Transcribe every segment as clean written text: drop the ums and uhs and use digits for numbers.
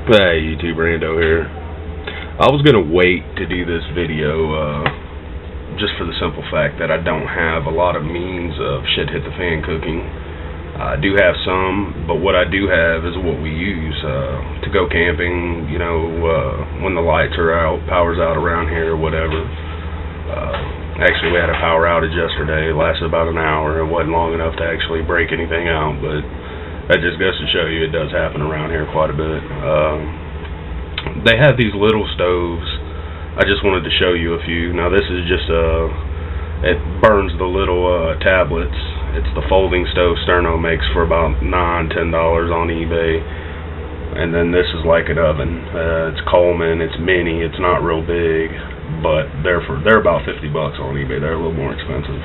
Hey YouTube, Rando here. I was going to wait to do this video just for the simple fact that I don't have a lot of means of shit hit the fan cooking. I do have some, but what I do have is what we use to go camping, you know, when the lights are out, power's out around here or whatever. Actually, we had a power outage yesterday. It lasted about an hour. It wasn't long enough to actually break anything out, but that just goes to show you it does happen around here quite a bit. They have these little stoves. I just wanted to show you a few. Now this is just it burns the little tablets. It's the folding stove Sterno makes for about $9–10 on eBay. And then this is like an oven. It's Coleman. It's mini. It's not real big, but they're about $50 on eBay. They're a little more expensive.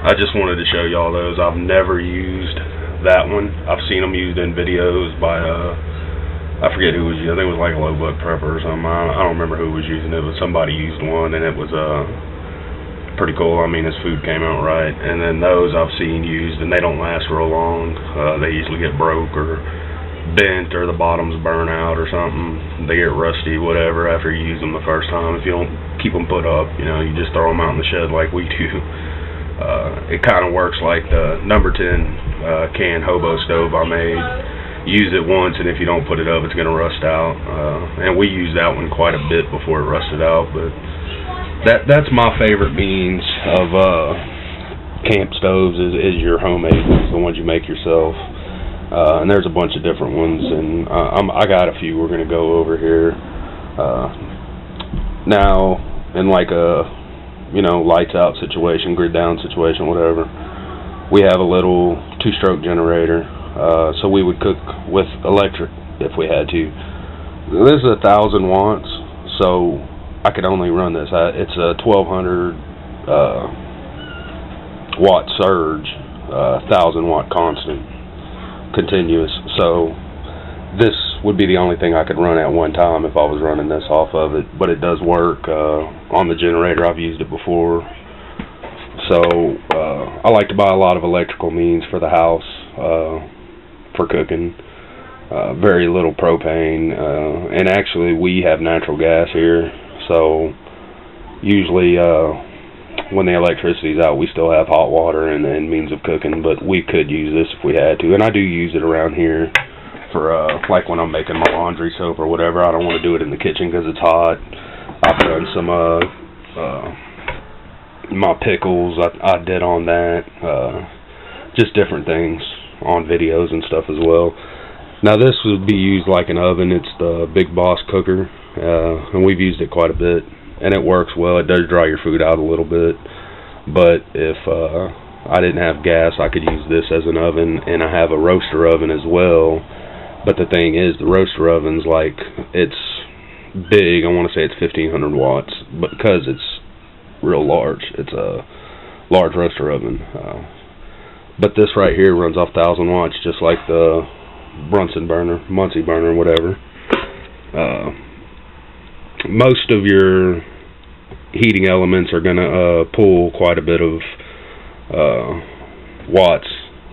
I just wanted to show y'all those. I've never used that one. I've seen them used in videos by I forget who was using. I think it was like a low buck prepper or something. I don't remember who was using it, but somebody used one, and it was pretty cool. I mean, his food came out right. And then those I've seen used, and they don't last real long. They usually get broke or bent, or the bottoms burn out or something. They get rusty, whatever, after you use them the first time. If you don't keep them put up, you know, you just throw them out in the shed like we do. It kind of works like the number 10 can hobo stove I made. Use it once, and if you don't put it up, it's going to rust out. And we used that one quite a bit before it rusted out. But that's my favorite means of camp stoves is your homemade ones, the ones you make yourself. And there's a bunch of different ones, and I got a few we're going to go over here. Now, in like a lights out situation, grid down situation, whatever, we have a little 2-stroke generator, so we would cook with electric if we had to. This is 1,000 watts, so I could only run this. It's a 1,200 watt surge, 1,000 watt constant, continuous, so this would be the only thing I could run at one time if I was running this off of it, but it does work on the generator. I've used it before. So I like to buy a lot of electrical means for the house for cooking. Very little propane, and actually we have natural gas here, so usually when the electricity's out we still have hot water and means of cooking, but we could use this if we had to, and I do use it around here for like when I'm making my laundry soap or whatever. I don't want to do it in the kitchen because it's hot. I've done some my pickles I did on that, just different things on videos and stuff as well. Now this would be used like an oven. It's the Big Boss cooker, and we've used it quite a bit, and it works well. It does dry your food out a little bit, but if I didn't have gas, I could use this as an oven, and I have a roaster oven as well. But the thing is, the roaster oven's like, it's big. I want to say it's 1,500 watts, but because it's real large, it's a large roaster oven. But this right here runs off 1,000 watts, just like the Muncie burner, whatever. Most of your heating elements are going to pull quite a bit of watts.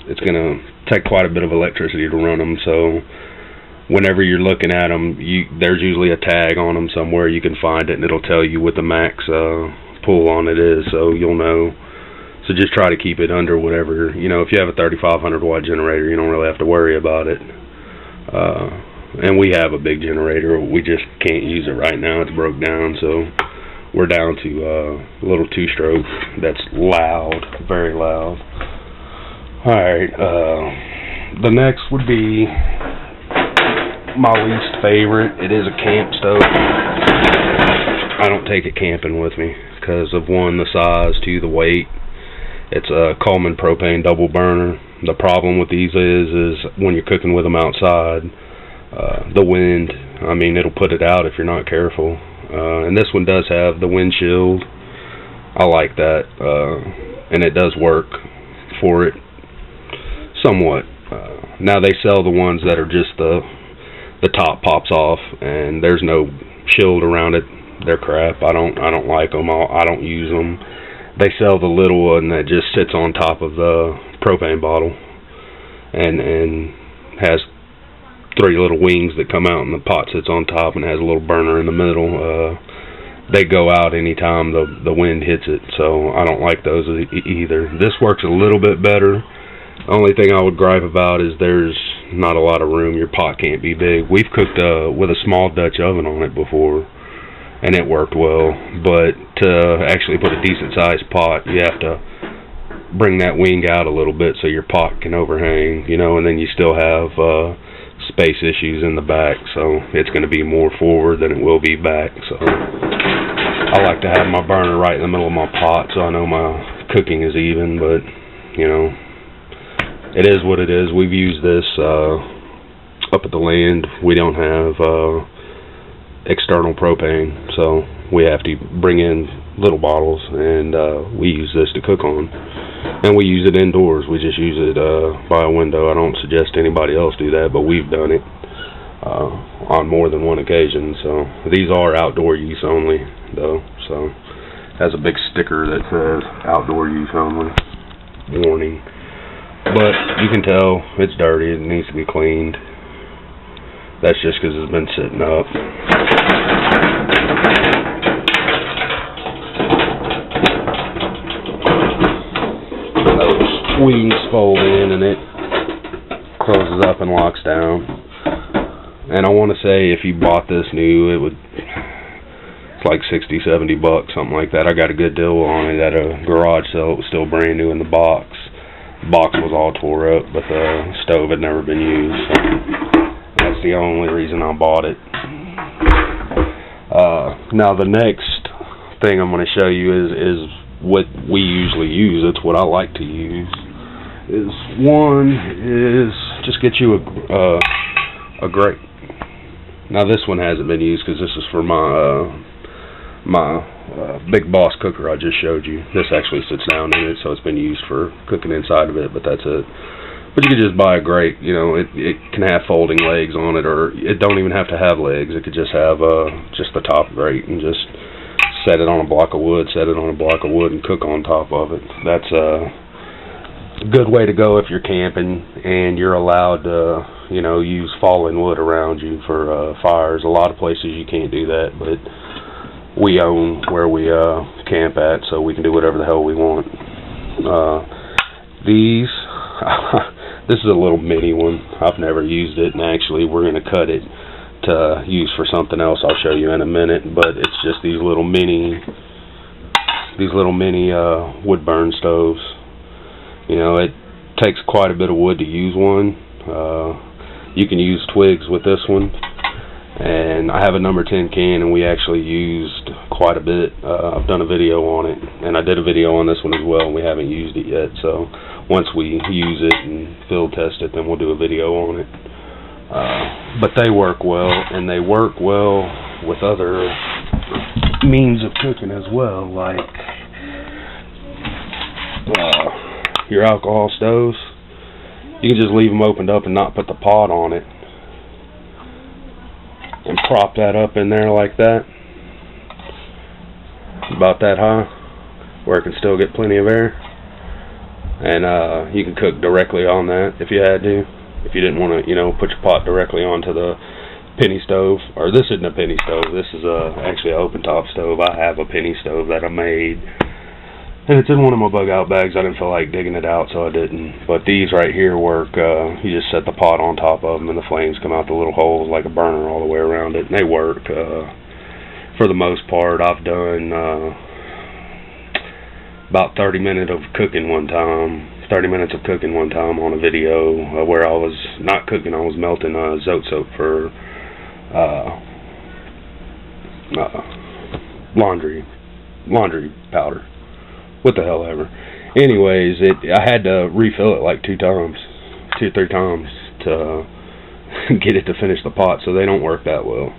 It's going to take quite a bit of electricity to run them, so whenever you're looking at them, there's usually a tag on them somewhere. You can find it, and it'll tell you what the max pull on it is, so you'll know. So just try to keep it under whatever, you know, if you have a 3,500 watt generator, you don't really have to worry about it. And we have a big generator. We just can't use it right now. It's broke down, so we're down to a little 2-stroke that's loud, very loud. Alright, the next would be my least favorite. It is a camp stove. I don't take it camping with me because of, one, the size, 2, the weight. It's a Coleman propane double burner. The problem with these is when you're cooking with them outside, the wind, I mean, it'll put it out if you're not careful. And this one does have the windshield. I like that, and it does work for it somewhat. Now they sell the ones that are just the top pops off and there's no shield around it. They're crap. I don't like them. I don't use them. They sell the little one that just sits on top of the propane bottle and has 3 little wings that come out and the pot sits on top and has a little burner in the middle. They go out anytime the wind hits it, so I don't like those either. This works a little bit better. The only thing I would gripe about is there's not a lot of room. Your pot can't be big. We've cooked with a small Dutch oven on it before, and it worked well, but to actually put a decent sized pot, you have to bring that wing out a little bit so your pot can overhang, you know, and then you still have space issues in the back, so it's going to be more forward than it will be back. So I like to have my burner right in the middle of my pot so I know my cooking is even, but you know, it is what it is. We've used this up at the land. We don't have external propane, so we have to bring in little bottles, and we use this to cook on, and we use it indoors. We just use it by a window. I don't suggest anybody else do that, but we've done it on more than one occasion. So these are outdoor use only though, so it has a big sticker that says outdoor use only warning, but you can tell it's dirty. It needs to be cleaned. That's just because it's been sitting up. Those wings fold in and it closes up and locks down. And I want to say if you bought this new, it's like $60-70 bucks, something like that. I got a good deal on it at a garage sale. It was still brand new in the box. The box was all tore up, but the stove had never been used. So that's the only reason I bought it. Now the next thing I'm going to show you is what we usually use. It's what I like to use. One is just get you a grate. Now this one hasn't been used because this is for my Big Boss cooker I just showed you. This actually sits down in it, so it's been used for cooking inside of it, but that's it. But you could just buy a grate. You know, it can have folding legs on it, or it don't even have to have legs. It could just have just the top grate, and just set it on a block of wood, and cook on top of it. That's a good way to go if you're camping and you're allowed to, you know, use fallen wood around you for fires. A lot of places you can't do that, but we own where we camp at, so we can do whatever the hell we want. These this is a little mini one. I've never used it, and actually we're going to cut it to use for something else I'll show you in a minute, but it's just these little mini wood burn stoves. You know, it takes quite a bit of wood to use one. You can use twigs with this one, and I have a number 10 can, and we actually used quite a bit. I've done a video on it, and I did a video on this one as well, and we haven't used it yet, so once we use it and field test it, then we'll do a video on it. But they work well, and they work well with other means of cooking as well, like your alcohol stoves. You can just leave them opened up and not put the pot on it, and prop that up in there like that, about that high, where it can still get plenty of air, and you can cook directly on that if you had to. If you didn't want to, you know, put your pot directly onto the penny stove, or this isn't a penny stove, this is actually an open top stove. I have a penny stove that I made, and it's in one of my bug out bags. I didn't feel like digging it out, so I didn't. But these right here work. You just set the pot on top of them, and the flames come out the little holes like a burner all the way around it, and they work. For the most part, I've done about 30 minutes of cooking one time. 30 minutes of cooking one time on a video where I was not cooking, I was melting zote soap for laundry powder. What the hell ever. Anyways, I had to refill it like 2 or 3 times to get it to finish the pot, so they don't work that well.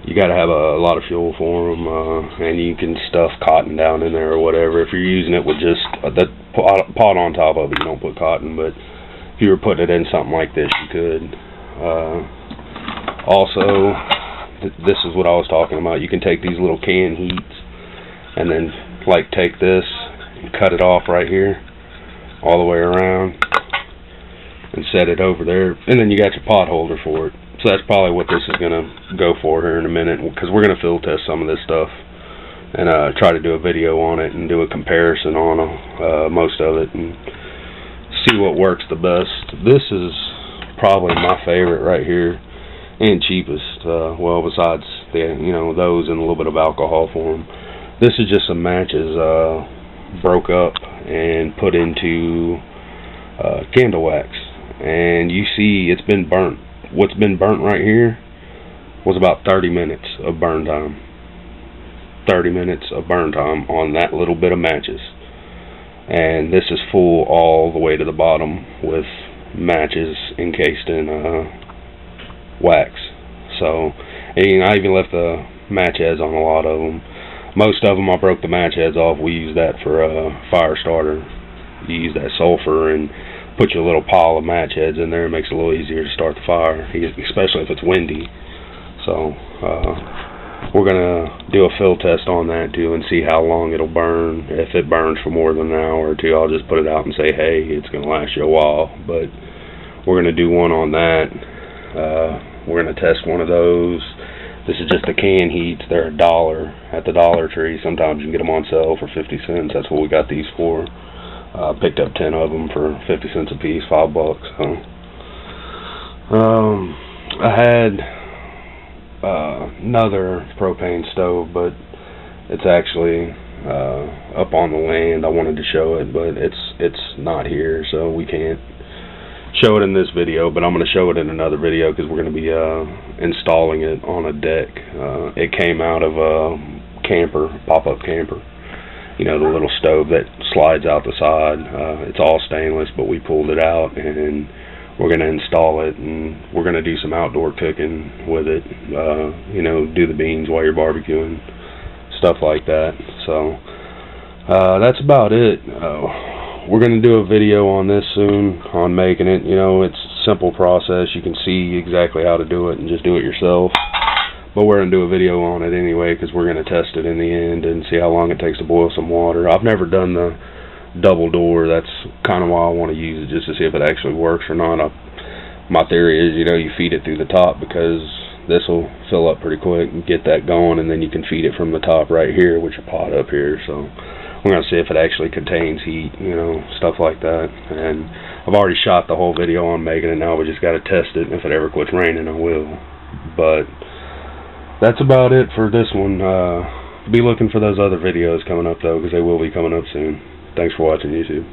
You got to have a lot of fuel for them, and you can stuff cotton down in there or whatever. If you're using it with just the pot on top of it, you don't put cotton, but if you were putting it in something like this, you could. Also, this is what I was talking about. You can take these little can heats and then like take this and cut it off right here all the way around, and set it over there, and then you got your pot holder for it. So that's probably what this is going to go for here in a minute, because we're going to field test some of this stuff and try to do a video on it and do a comparison on most of it and see what works the best. This is probably my favorite right here and cheapest. Well, besides the those and a little bit of alcohol for them. This is just some matches broke up and put into candle wax, and you see it's been burnt. What's been burnt right here was about 30 minutes of burn time. 30 minutes of burn time on that little bit of matches. And this is full all the way to the bottom with matches encased in wax. So, and I even left the match heads on a lot of them. Most of them I broke the match heads off. We use that for a fire starter. You use that sulfur and put your little pile of match heads in there. It makes it a little easier to start the fire, especially if it's windy. So we're going to do a field test on that too and see how long it'll burn. If it burns for more than an hour or two, I'll just put it out and say, hey, it's going to last you a while. But we're going to do one on that. We're going to test one of those. This is just the can heats. They're $1 at the Dollar Tree. Sometimes you can get them on sale for 50 cents. That's what we got these for. Picked up 10 of them for 50 cents a piece, $5. So, I had another propane stove, but it's actually up on the land. I wanted to show it, but it's not here, so we can't show it in this video. But I'm going to show it in another video because we're going to be installing it on a deck. It came out of a camper, pop-up camper. You know, the little stove that slides out the side. It's all stainless, but we pulled it out, and we're going to install it, and we're going to do some outdoor cooking with it. You know, do the beans while you're barbecuing, stuff like that. So that's about it. We're going to do a video on this soon, on making it. You know, it's a simple process. You can see exactly how to do it and just do it yourself. But we're going to do a video on it anyway because we're going to test it in the end and see how long it takes to boil some water. I've never done the double door. That's kind of why I want to use it, just to see if it actually works or not. My theory is, you know, you feed it through the top because this will fill up pretty quick and get that going, and then you can feed it from the top right here with your pot up here. So we're going to see if it actually contains heat, you know, stuff like that. And I've already shot the whole video on making it. Now we just got to test it, and if it ever quits raining, I will. But that's about it for this one. Be looking for those other videos coming up, though, because they will be coming up soon. Thanks for watching YouTube.